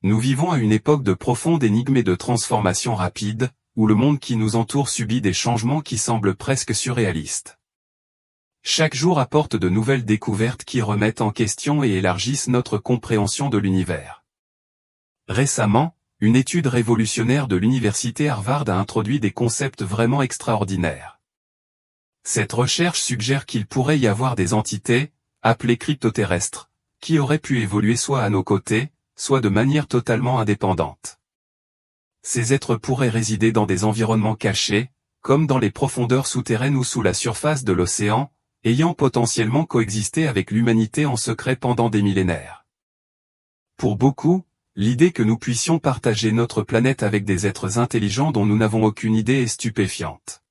Nous vivons à une époque de profonde énigme et de transformation rapide, où le monde qui nous entoure subit des changements qui semblent presque surréalistes. Chaque jour apporte de nouvelles découvertes qui remettent en question et élargissent notre compréhension de l'univers. Récemment, une étude révolutionnaire de l'université Harvard a introduit des concepts vraiment extraordinaires. Cette recherche suggère qu'il pourrait y avoir des entités, appelées cryptoterrestres, qui auraient pu évoluer soit à nos côtés, soit de manière totalement indépendante. Ces êtres pourraient résider dans des environnements cachés, comme dans les profondeurs souterraines ou sous la surface de l'océan, ayant potentiellement coexisté avec l'humanité en secret pendant des millénaires. Pour beaucoup, l'idée que nous puissions partager notre planète avec des êtres intelligents dont nous n'avons aucune idée est stupéfiante.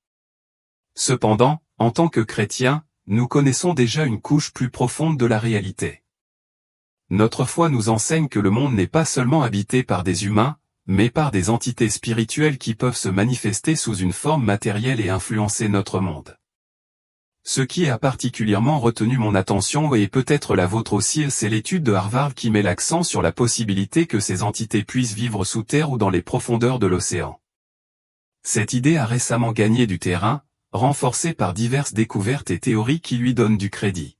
Cependant, en tant que chrétiens, nous connaissons déjà une couche plus profonde de la réalité. Notre foi nous enseigne que le monde n'est pas seulement habité par des humains, mais par des entités spirituelles qui peuvent se manifester sous une forme matérielle et influencer notre monde. Ce qui a particulièrement retenu mon attention et peut-être la vôtre aussi, c'est l'étude de Harvard qui met l'accent sur la possibilité que ces entités puissent vivre sous terre ou dans les profondeurs de l'océan. Cette idée a récemment gagné du terrain, renforcée par diverses découvertes et théories qui lui donnent du crédit.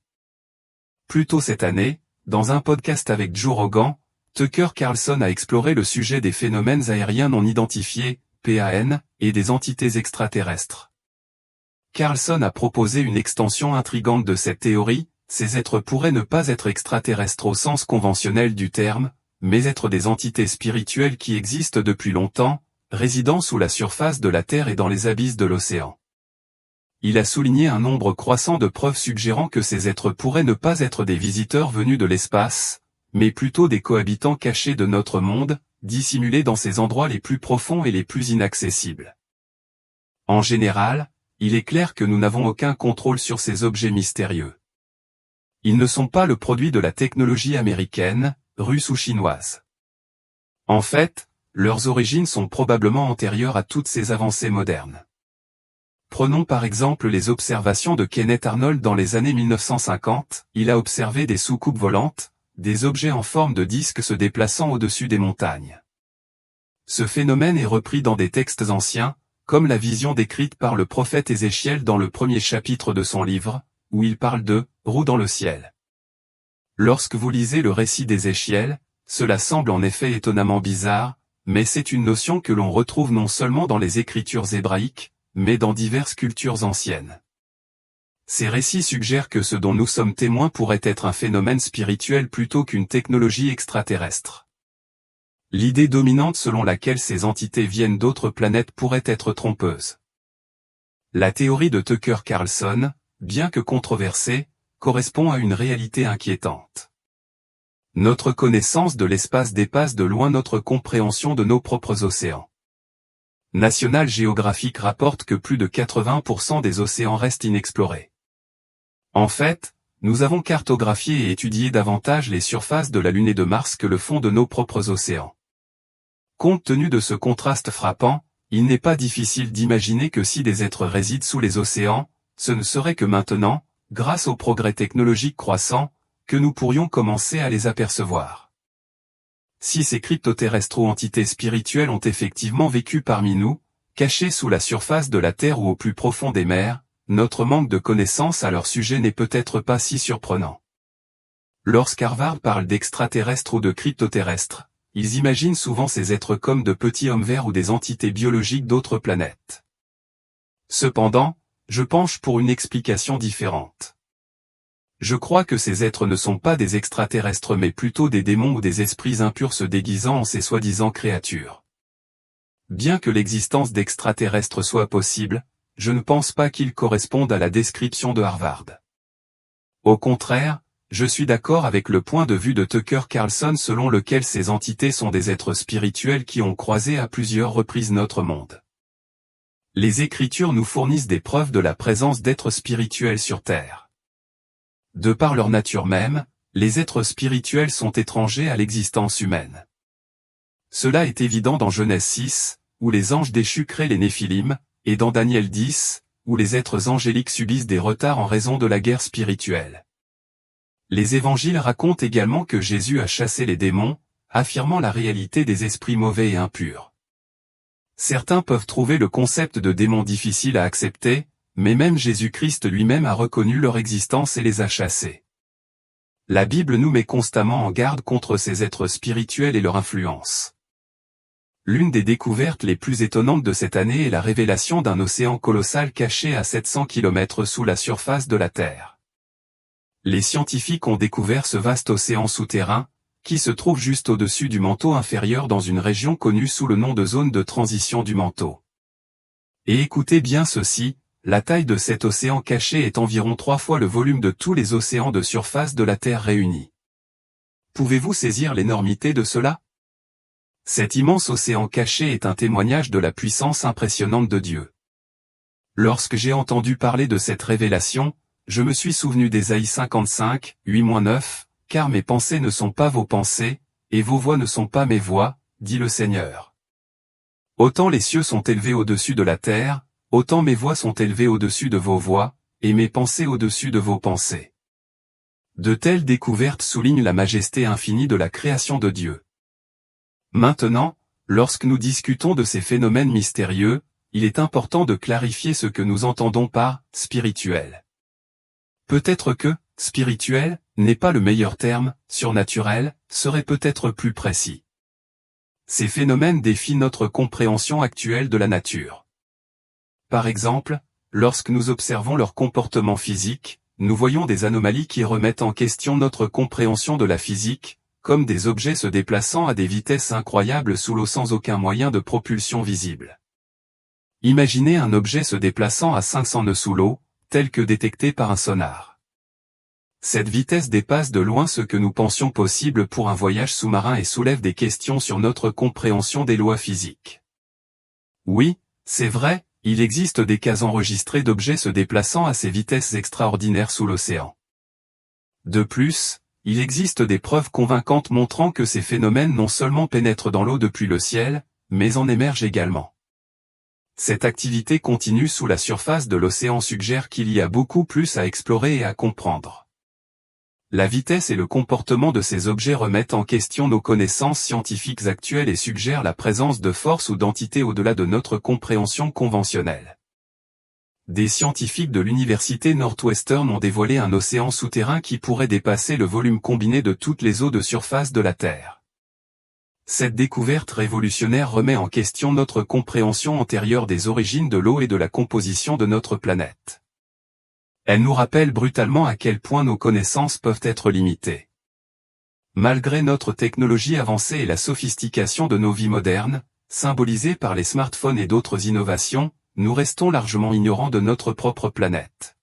Plus tôt cette année, dans un podcast avec Joe Rogan, Tucker Carlson a exploré le sujet des phénomènes aériens non identifiés, PAN, et des entités extraterrestres. Carlson a proposé une extension intrigante de cette théorie: ces êtres pourraient ne pas être extraterrestres au sens conventionnel du terme, mais être des entités spirituelles qui existent depuis longtemps, résidant sous la surface de la Terre et dans les abysses de l'océan. Il a souligné un nombre croissant de preuves suggérant que ces êtres pourraient ne pas être des visiteurs venus de l'espace, mais plutôt des cohabitants cachés de notre monde, dissimulés dans ses endroits les plus profonds et les plus inaccessibles. En général, il est clair que nous n'avons aucun contrôle sur ces objets mystérieux. Ils ne sont pas le produit de la technologie américaine, russe ou chinoise. En fait, leurs origines sont probablement antérieures à toutes ces avancées modernes. Prenons par exemple les observations de Kenneth Arnold dans les années 1950, il a observé des soucoupes volantes, des objets en forme de disque se déplaçant au-dessus des montagnes. Ce phénomène est repris dans des textes anciens, comme la vision décrite par le prophète Ézéchiel dans le premier chapitre de son livre, où il parle de « roue dans le ciel ». Lorsque vous lisez le récit d'Ézéchiel, cela semble en effet étonnamment bizarre, mais c'est une notion que l'on retrouve non seulement dans les écritures hébraïques, mais dans diverses cultures anciennes. Ces récits suggèrent que ce dont nous sommes témoins pourrait être un phénomène spirituel plutôt qu'une technologie extraterrestre. L'idée dominante selon laquelle ces entités viennent d'autres planètes pourrait être trompeuse. La théorie de Tucker Carlson, bien que controversée, correspond à une réalité inquiétante. Notre connaissance de l'espace dépasse de loin notre compréhension de nos propres océans. National Geographic rapporte que plus de 80% des océans restent inexplorés. En fait, nous avons cartographié et étudié davantage les surfaces de la Lune et de Mars que le fond de nos propres océans. Compte tenu de ce contraste frappant, il n'est pas difficile d'imaginer que si des êtres résident sous les océans, ce ne serait que maintenant, grâce au progrès technologique croissant, que nous pourrions commencer à les apercevoir. Si ces cryptoterrestres ou entités spirituelles ont effectivement vécu parmi nous, cachés sous la surface de la Terre ou au plus profond des mers, notre manque de connaissances à leur sujet n'est peut-être pas si surprenant. Lorsqu'Harvard parle d'extraterrestres ou de cryptoterrestres, ils imaginent souvent ces êtres comme de petits hommes verts ou des entités biologiques d'autres planètes. Cependant, je penche pour une explication différente. Je crois que ces êtres ne sont pas des extraterrestres mais plutôt des démons ou des esprits impurs se déguisant en ces soi-disant créatures. Bien que l'existence d'extraterrestres soit possible, je ne pense pas qu'ils correspondent à la description de Harvard. Au contraire, je suis d'accord avec le point de vue de Tucker Carlson selon lequel ces entités sont des êtres spirituels qui ont croisé à plusieurs reprises notre monde. Les Écritures nous fournissent des preuves de la présence d'êtres spirituels sur Terre. De par leur nature même, les êtres spirituels sont étrangers à l'existence humaine. Cela est évident dans Genèse 6, où les anges déchus créent les Néphilim, et dans Daniel 10, où les êtres angéliques subissent des retards en raison de la guerre spirituelle. Les évangiles racontent également que Jésus a chassé les démons, affirmant la réalité des esprits mauvais et impurs. Certains peuvent trouver le concept de démons difficile à accepter, mais même Jésus-Christ lui-même a reconnu leur existence et les a chassés. La Bible nous met constamment en garde contre ces êtres spirituels et leur influence. L'une des découvertes les plus étonnantes de cette année est la révélation d'un océan colossal caché à 700 km sous la surface de la Terre. Les scientifiques ont découvert ce vaste océan souterrain, qui se trouve juste au-dessus du manteau inférieur dans une région connue sous le nom de zone de transition du manteau. Et écoutez bien ceci, la taille de cet océan caché est environ 3 fois le volume de tous les océans de surface de la Terre réunis. Pouvez-vous saisir l'énormité de cela ? Cet immense océan caché est un témoignage de la puissance impressionnante de Dieu. Lorsque j'ai entendu parler de cette révélation, je me suis souvenu d'Ésaïe 55, 8-9, « Car mes pensées ne sont pas vos pensées, et vos voix ne sont pas mes voix, dit le Seigneur. Autant les cieux sont élevés au-dessus de la terre, autant mes voix sont élevées au-dessus de vos voix, et mes pensées au-dessus de vos pensées. » De telles découvertes soulignent la majesté infinie de la création de Dieu. Maintenant, lorsque nous discutons de ces phénomènes mystérieux, il est important de clarifier ce que nous entendons par « spirituel ». Peut-être que « spirituel » n'est pas le meilleur terme, « surnaturel » serait peut-être plus précis. Ces phénomènes défient notre compréhension actuelle de la nature. Par exemple, lorsque nous observons leur comportement physique, nous voyons des anomalies qui remettent en question notre compréhension de la physique, comme des objets se déplaçant à des vitesses incroyables sous l'eau sans aucun moyen de propulsion visible. Imaginez un objet se déplaçant à 500 nœuds sous l'eau, tel que détecté par un sonar. Cette vitesse dépasse de loin ce que nous pensions possible pour un voyage sous-marin et soulève des questions sur notre compréhension des lois physiques. Oui, c'est vrai, il existe des cas enregistrés d'objets se déplaçant à ces vitesses extraordinaires sous l'océan. De plus, il existe des preuves convaincantes montrant que ces phénomènes non seulement pénètrent dans l'eau depuis le ciel, mais en émergent également. Cette activité continue sous la surface de l'océan suggère qu'il y a beaucoup plus à explorer et à comprendre. La vitesse et le comportement de ces objets remettent en question nos connaissances scientifiques actuelles et suggèrent la présence de forces ou d'entités au-delà de notre compréhension conventionnelle. Des scientifiques de l'université Northwestern ont dévoilé un océan souterrain qui pourrait dépasser le volume combiné de toutes les eaux de surface de la Terre. Cette découverte révolutionnaire remet en question notre compréhension antérieure des origines de l'eau et de la composition de notre planète. Elle nous rappelle brutalement à quel point nos connaissances peuvent être limitées. Malgré notre technologie avancée et la sophistication de nos vies modernes, symbolisées par les smartphones et d'autres innovations, nous restons largement ignorants de notre propre planète.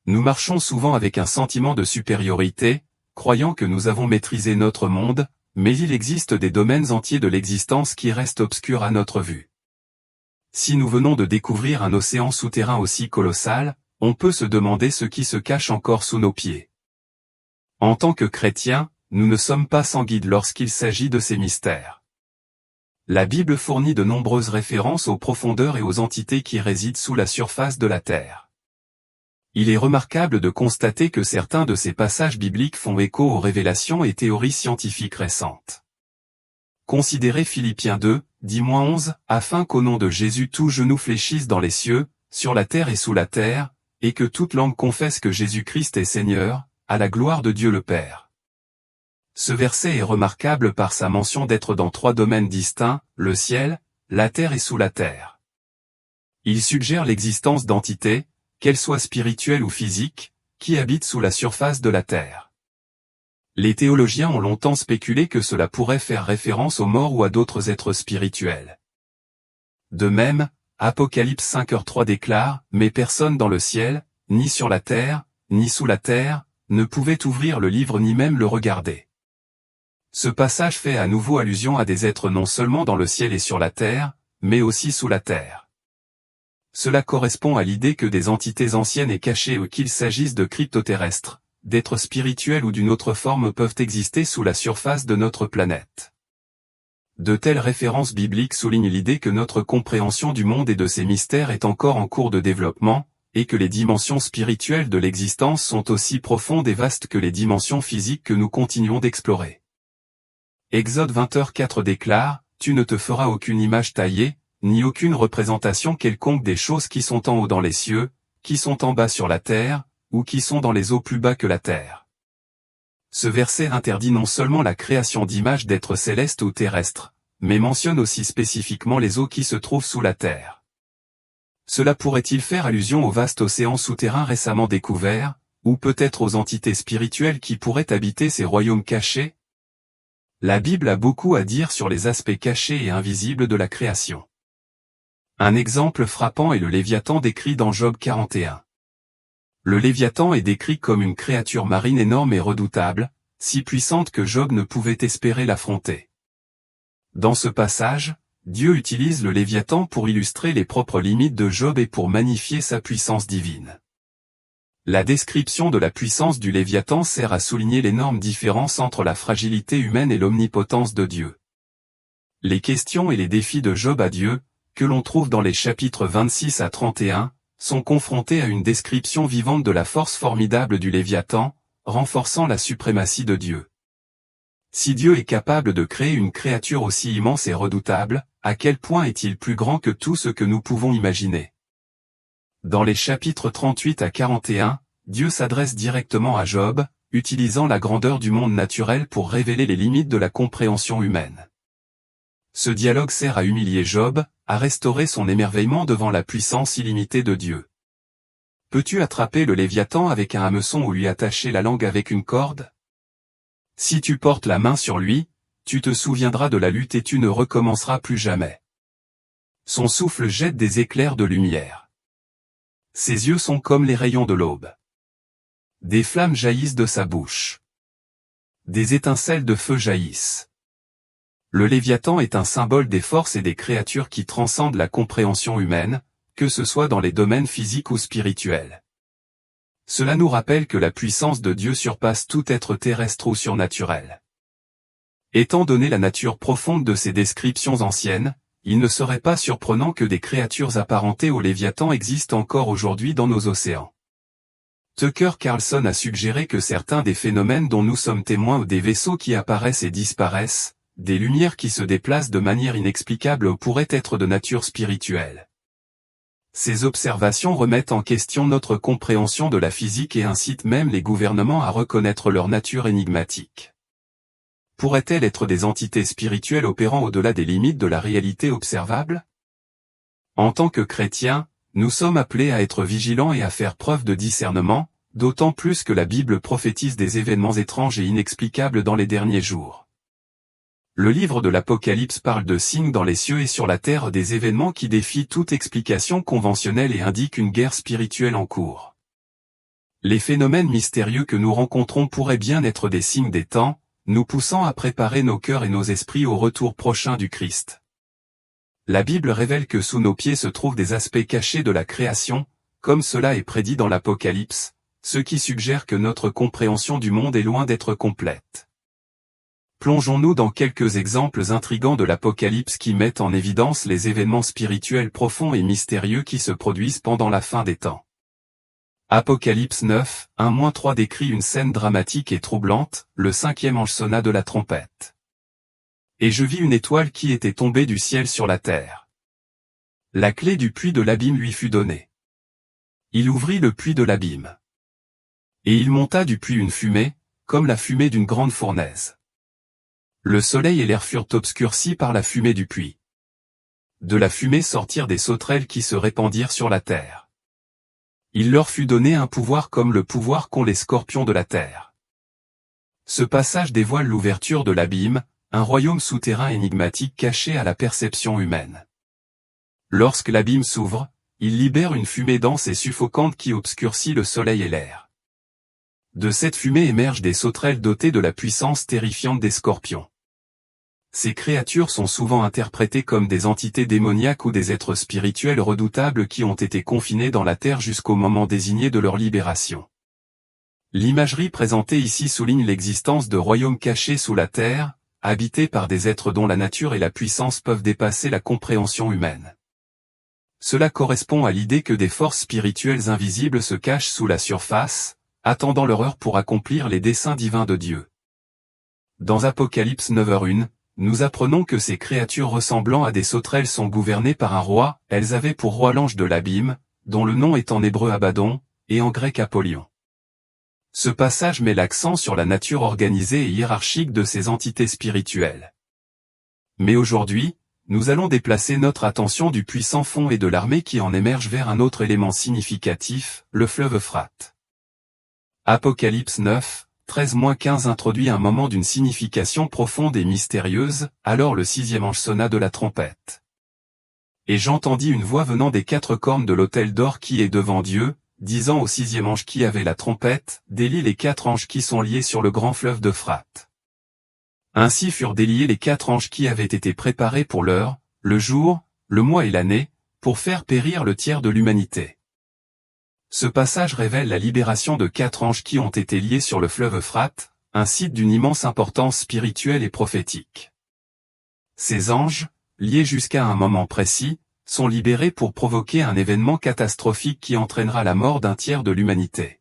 Nous marchons souvent avec un sentiment de supériorité, croyant que nous avons maîtrisé notre monde, mais il existe des domaines entiers de l'existence qui restent obscurs à notre vue. Si nous venons de découvrir un océan souterrain aussi colossal, on peut se demander ce qui se cache encore sous nos pieds. En tant que chrétiens, nous ne sommes pas sans guide lorsqu'il s'agit de ces mystères. La Bible fournit de nombreuses références aux profondeurs et aux entités qui résident sous la surface de la Terre. Il est remarquable de constater que certains de ces passages bibliques font écho aux révélations et théories scientifiques récentes. Considérez Philippiens 2, 10-11, afin qu'au nom de Jésus tout genou fléchisse dans les cieux, sur la terre et sous la terre, et que toute langue confesse que Jésus-Christ est Seigneur, à la gloire de Dieu le Père. Ce verset est remarquable par sa mention d'être dans 3 domaines distincts, le ciel, la terre et sous la terre. Il suggère l'existence d'entités, qu'elles soient spirituelles ou physiques, qui habitent sous la surface de la terre. Les théologiens ont longtemps spéculé que cela pourrait faire référence aux morts ou à d'autres êtres spirituels. De même, Apocalypse 5h3 déclare « Mais personne dans le ciel, ni sur la terre, ni sous la terre, ne pouvait ouvrir le livre ni même le regarder. » Ce passage fait à nouveau allusion à des êtres non seulement dans le ciel et sur la terre, mais aussi sous la terre. Cela correspond à l'idée que des entités anciennes et cachées ou qu'il s'agisse de cryptoterrestres, d'êtres spirituels ou d'une autre forme peuvent exister sous la surface de notre planète. De telles références bibliques soulignent l'idée que notre compréhension du monde et de ses mystères est encore en cours de développement, et que les dimensions spirituelles de l'existence sont aussi profondes et vastes que les dimensions physiques que nous continuons d'explorer. Exode 20h4 déclare, « Tu ne te feras aucune image taillée, ni aucune représentation quelconque des choses qui sont en haut dans les cieux, qui sont en bas sur la terre, ou qui sont dans les eaux plus bas que la terre. » Ce verset interdit non seulement la création d'images d'êtres célestes ou terrestres, mais mentionne aussi spécifiquement les eaux qui se trouvent sous la terre. Cela pourrait-il faire allusion au vaste océan souterrain récemment découvert, ou peut-être aux entités spirituelles qui pourraient habiter ces royaumes cachés? La Bible a beaucoup à dire sur les aspects cachés et invisibles de la création. Un exemple frappant est le Léviathan décrit dans Job 41. Le Léviathan est décrit comme une créature marine énorme et redoutable, si puissante que Job ne pouvait espérer l'affronter. Dans ce passage, Dieu utilise le Léviathan pour illustrer les propres limites de Job et pour magnifier sa puissance divine. La description de la puissance du Léviathan sert à souligner l'énorme différence entre la fragilité humaine et l'omnipotence de Dieu. Les questions et les défis de Job à Dieu, que l'on trouve dans les chapitres 26 à 31, sont confrontés à une description vivante de la force formidable du Léviathan, renforçant la suprématie de Dieu. Si Dieu est capable de créer une créature aussi immense et redoutable, à quel point est-il plus grand que tout ce que nous pouvons imaginer? Dans les chapitres 38 à 41, Dieu s'adresse directement à Job, utilisant la grandeur du monde naturel pour révéler les limites de la compréhension humaine. Ce dialogue sert à humilier Job, à restaurer son émerveillement devant la puissance illimitée de Dieu. Peux-tu attraper le Léviathan avec un hameçon ou lui attacher la langue avec une corde? Si tu portes la main sur lui, tu te souviendras de la lutte et tu ne recommenceras plus jamais. Son souffle jette des éclairs de lumière. Ses yeux sont comme les rayons de l'aube. Des flammes jaillissent de sa bouche. Des étincelles de feu jaillissent. Le Léviathan est un symbole des forces et des créatures qui transcendent la compréhension humaine, que ce soit dans les domaines physiques ou spirituels. Cela nous rappelle que la puissance de Dieu surpasse tout être terrestre ou surnaturel. Étant donné la nature profonde de ces descriptions anciennes, il ne serait pas surprenant que des créatures apparentées au Léviathan existent encore aujourd'hui dans nos océans. Tucker Carlson a suggéré que certains des phénomènes dont nous sommes témoins ou des vaisseaux qui apparaissent et disparaissent, des lumières qui se déplacent de manière inexplicable pourraient être de nature spirituelle. Ces observations remettent en question notre compréhension de la physique et incitent même les gouvernements à reconnaître leur nature énigmatique. Pourraient-elles être des entités spirituelles opérant au-delà des limites de la réalité observable? En tant que chrétiens, nous sommes appelés à être vigilants et à faire preuve de discernement, d'autant plus que la Bible prophétise des événements étranges et inexplicables dans les derniers jours. Le livre de l'Apocalypse parle de signes dans les cieux et sur la terre, des événements qui défient toute explication conventionnelle et indiquent une guerre spirituelle en cours. Les phénomènes mystérieux que nous rencontrons pourraient bien être des signes des temps, nous poussant à préparer nos cœurs et nos esprits au retour prochain du Christ. La Bible révèle que sous nos pieds se trouvent des aspects cachés de la création, comme cela est prédit dans l'Apocalypse, ce qui suggère que notre compréhension du monde est loin d'être complète. Plongeons-nous dans quelques exemples intrigants de l'Apocalypse qui mettent en évidence les événements spirituels profonds et mystérieux qui se produisent pendant la fin des temps. Apocalypse 9, 1-3 décrit une scène dramatique et troublante, le 5e ange sonna de la trompette. Et je vis une étoile qui était tombée du ciel sur la terre. La clé du puits de l'abîme lui fut donnée. Il ouvrit le puits de l'abîme. Et il monta du puits une fumée, comme la fumée d'une grande fournaise. Le soleil et l'air furent obscurcis par la fumée du puits. De la fumée sortirent des sauterelles qui se répandirent sur la terre. Il leur fut donné un pouvoir comme le pouvoir qu'ont les scorpions de la terre. Ce passage dévoile l'ouverture de l'abîme, un royaume souterrain énigmatique caché à la perception humaine. Lorsque l'abîme s'ouvre, il libère une fumée dense et suffocante qui obscurcit le soleil et l'air. De cette fumée émergent des sauterelles dotées de la puissance terrifiante des scorpions. Ces créatures sont souvent interprétées comme des entités démoniaques ou des êtres spirituels redoutables qui ont été confinés dans la terre jusqu'au moment désigné de leur libération. L'imagerie présentée ici souligne l'existence de royaumes cachés sous la terre, habités par des êtres dont la nature et la puissance peuvent dépasser la compréhension humaine. Cela correspond à l'idée que des forces spirituelles invisibles se cachent sous la surface, attendant leur heure pour accomplir les desseins divins de Dieu. dans Apocalypse 9h1, nous apprenons que ces créatures ressemblant à des sauterelles sont gouvernées par un roi. Elles avaient pour roi l'ange de l'abîme, dont le nom est en hébreu Abaddon, et en grec Apollyon. Ce passage met l'accent sur la nature organisée et hiérarchique de ces entités spirituelles. Mais aujourd'hui, nous allons déplacer notre attention du puissant fond et de l'armée qui en émerge vers un autre élément significatif, le fleuve Euphrate. Apocalypse 9, 13-15 introduit un moment d'une signification profonde et mystérieuse, alors le sixième ange sonna de la trompette. Et j'entendis une voix venant des quatre cornes de l'autel d'or qui est devant Dieu, disant au sixième ange qui avait la trompette, délie les quatre anges qui sont liés sur le grand fleuve d'Euphrate. Ainsi furent déliés les quatre anges qui avaient été préparés pour l'heure, le jour, le mois et l'année, pour faire périr le tiers de l'humanité. Ce passage révèle la libération de quatre anges qui ont été liés sur le fleuve Euphrate, un site d'une immense importance spirituelle et prophétique. Ces anges, liés jusqu'à un moment précis, sont libérés pour provoquer un événement catastrophique qui entraînera la mort d'un tiers de l'humanité.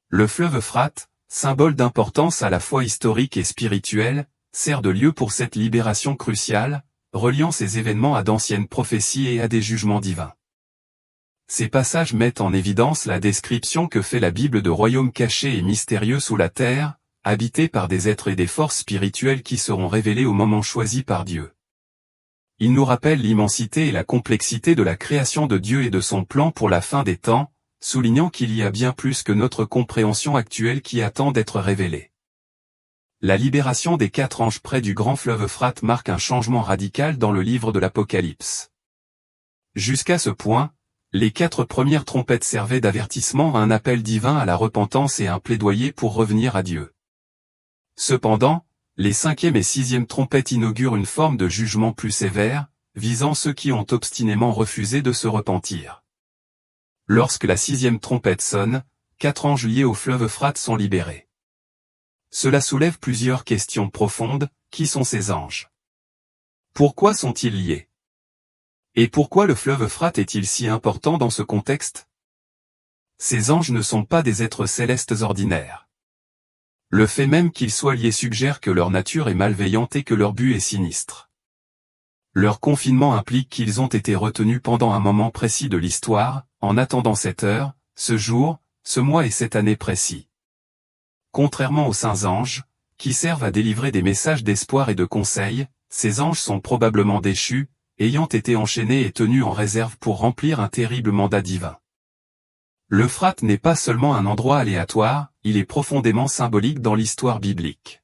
Le fleuve Euphrate, symbole d'importance à la fois historique et spirituelle, sert de lieu pour cette libération cruciale, reliant ces événements à d'anciennes prophéties et à des jugements divins. Ces passages mettent en évidence la description que fait la Bible de royaumes cachés et mystérieux sous la terre, habités par des êtres et des forces spirituelles qui seront révélés au moment choisi par Dieu. Il nous rappelle l'immensité et la complexité de la création de Dieu et de son plan pour la fin des temps, soulignant qu'il y a bien plus que notre compréhension actuelle qui attend d'être révélée. La libération des quatre anges près du grand fleuve Euphrate marque un changement radical dans le livre de l'Apocalypse. Jusqu'à ce point, les quatre premières trompettes servaient d'avertissement à un appel divin à la repentance et un plaidoyer pour revenir à Dieu. Cependant, les cinquième et sixième trompettes inaugurent une forme de jugement plus sévère, visant ceux qui ont obstinément refusé de se repentir. Lorsque la sixième trompette sonne, quatre anges liés au fleuve Euphrate sont libérés. Cela soulève plusieurs questions profondes. Qui sont ces anges? Pourquoi sont-ils liés? Et pourquoi le fleuve Euphrate est-il si important dans ce contexte? Ces anges ne sont pas des êtres célestes ordinaires. Le fait même qu'ils soient liés suggère que leur nature est malveillante et que leur but est sinistre. Leur confinement implique qu'ils ont été retenus pendant un moment précis de l'histoire, en attendant cette heure, ce jour, ce mois et cette année précis. Contrairement aux saints anges, qui servent à délivrer des messages d'espoir et de conseil, ces anges sont probablement déchus, ayant été enchaînés et tenus en réserve pour remplir un terrible mandat divin. L'Euphrate n'est pas seulement un endroit aléatoire, il est profondément symbolique dans l'histoire biblique.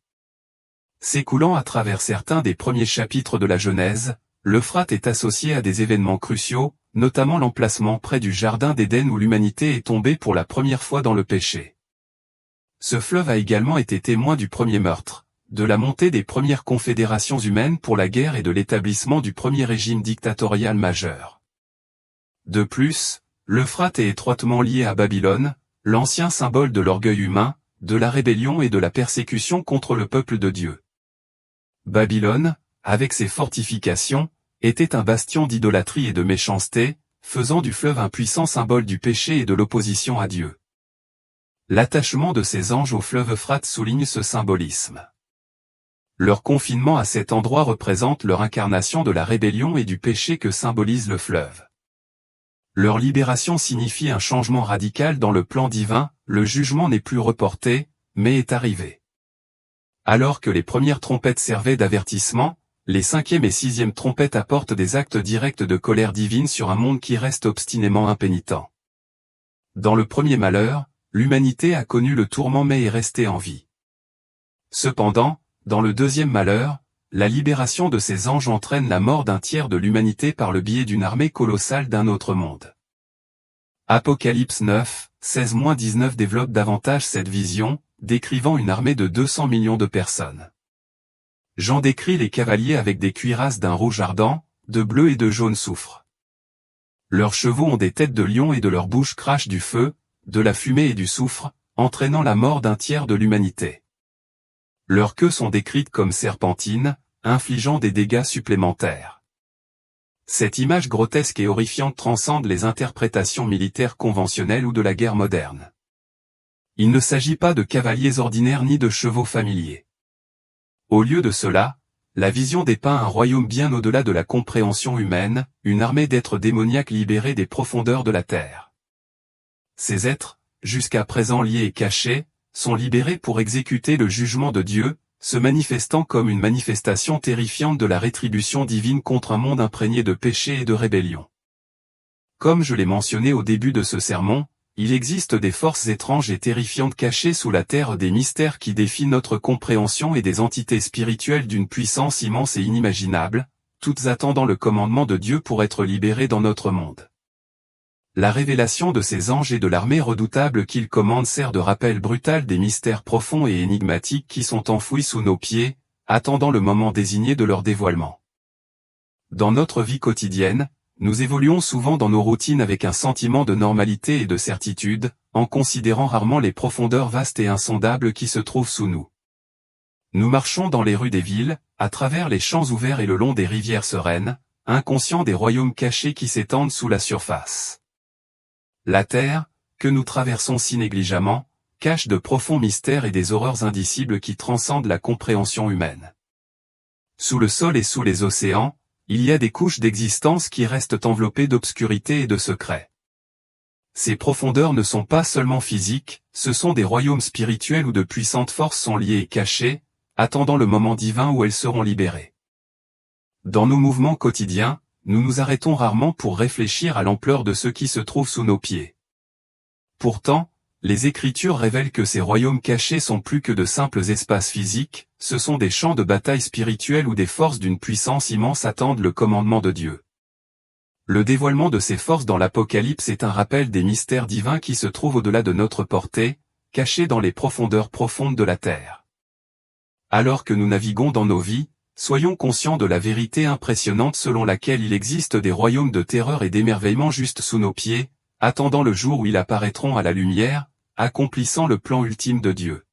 S'écoulant à travers certains des premiers chapitres de la Genèse, l'Euphrate est associé à des événements cruciaux, notamment l'emplacement près du jardin d'Éden où l'humanité est tombée pour la première fois dans le péché. Ce fleuve a également été témoin du premier meurtre, de la montée des premières confédérations humaines pour la guerre et de l'établissement du premier régime dictatorial majeur. De plus, l'Euphrate est étroitement lié à Babylone, l'ancien symbole de l'orgueil humain, de la rébellion et de la persécution contre le peuple de Dieu. Babylone, avec ses fortifications, était un bastion d'idolâtrie et de méchanceté, faisant du fleuve un puissant symbole du péché et de l'opposition à Dieu. L'attachement de ces anges au fleuve Euphrate souligne ce symbolisme. Leur confinement à cet endroit représente leur incarnation de la rébellion et du péché que symbolise le fleuve. Leur libération signifie un changement radical dans le plan divin, le jugement n'est plus reporté, mais est arrivé. Alors que les premières trompettes servaient d'avertissement, les cinquième et sixième trompettes apportent des actes directs de colère divine sur un monde qui reste obstinément impénitent. Dans le premier malheur, l'humanité a connu le tourment mais est restée en vie. Cependant, dans le deuxième malheur, la libération de ces anges entraîne la mort d'un tiers de l'humanité par le biais d'une armée colossale d'un autre monde. Apocalypse 9, 16-19 développe davantage cette vision, décrivant une armée de 200 millions de personnes. Jean décrit les cavaliers avec des cuirasses d'un rouge ardent, de bleu et de jaune soufre. Leurs chevaux ont des têtes de lion et de leur bouche crache du feu, de la fumée et du soufre, entraînant la mort d'un tiers de l'humanité. Leurs queues sont décrites comme serpentines, infligeant des dégâts supplémentaires. Cette image grotesque et horrifiante transcende les interprétations militaires conventionnelles ou de la guerre moderne. Il ne s'agit pas de cavaliers ordinaires ni de chevaux familiers. Au lieu de cela, la vision dépeint un royaume bien au-delà de la compréhension humaine, une armée d'êtres démoniaques libérés des profondeurs de la terre. Ces êtres, jusqu'à présent liés et cachés, sont libérés pour exécuter le jugement de Dieu, se manifestant comme une manifestation terrifiante de la rétribution divine contre un monde imprégné de péché et de rébellion. Comme je l'ai mentionné au début de ce sermon, il existe des forces étranges et terrifiantes cachées sous la terre, des mystères qui défient notre compréhension et des entités spirituelles d'une puissance immense et inimaginable, toutes attendant le commandement de Dieu pour être libérées dans notre monde. La révélation de ces anges et de l'armée redoutable qu'ils commandent sert de rappel brutal des mystères profonds et énigmatiques qui sont enfouis sous nos pieds, attendant le moment désigné de leur dévoilement. Dans notre vie quotidienne, nous évoluons souvent dans nos routines avec un sentiment de normalité et de certitude, en considérant rarement les profondeurs vastes et insondables qui se trouvent sous nous. Nous marchons dans les rues des villes, à travers les champs ouverts et le long des rivières sereines, inconscients des royaumes cachés qui s'étendent sous la surface. La terre, que nous traversons si négligemment, cache de profonds mystères et des horreurs indicibles qui transcendent la compréhension humaine. Sous le sol et sous les océans, il y a des couches d'existence qui restent enveloppées d'obscurité et de secrets. Ces profondeurs ne sont pas seulement physiques, ce sont des royaumes spirituels où de puissantes forces sont liées et cachées, attendant le moment divin où elles seront libérées. Dans nos mouvements quotidiens, nous nous arrêtons rarement pour réfléchir à l'ampleur de ce qui se trouve sous nos pieds. Pourtant, les Écritures révèlent que ces royaumes cachés sont plus que de simples espaces physiques, ce sont des champs de bataille spirituels où des forces d'une puissance immense attendent le commandement de Dieu. Le dévoilement de ces forces dans l'Apocalypse est un rappel des mystères divins qui se trouvent au-delà de notre portée, cachés dans les profondeurs profondes de la terre. Alors que nous naviguons dans nos vies, soyons conscients de la vérité impressionnante selon laquelle il existe des royaumes de terreur et d'émerveillement juste sous nos pieds, attendant le jour où ils apparaîtront à la lumière, accomplissant le plan ultime de Dieu.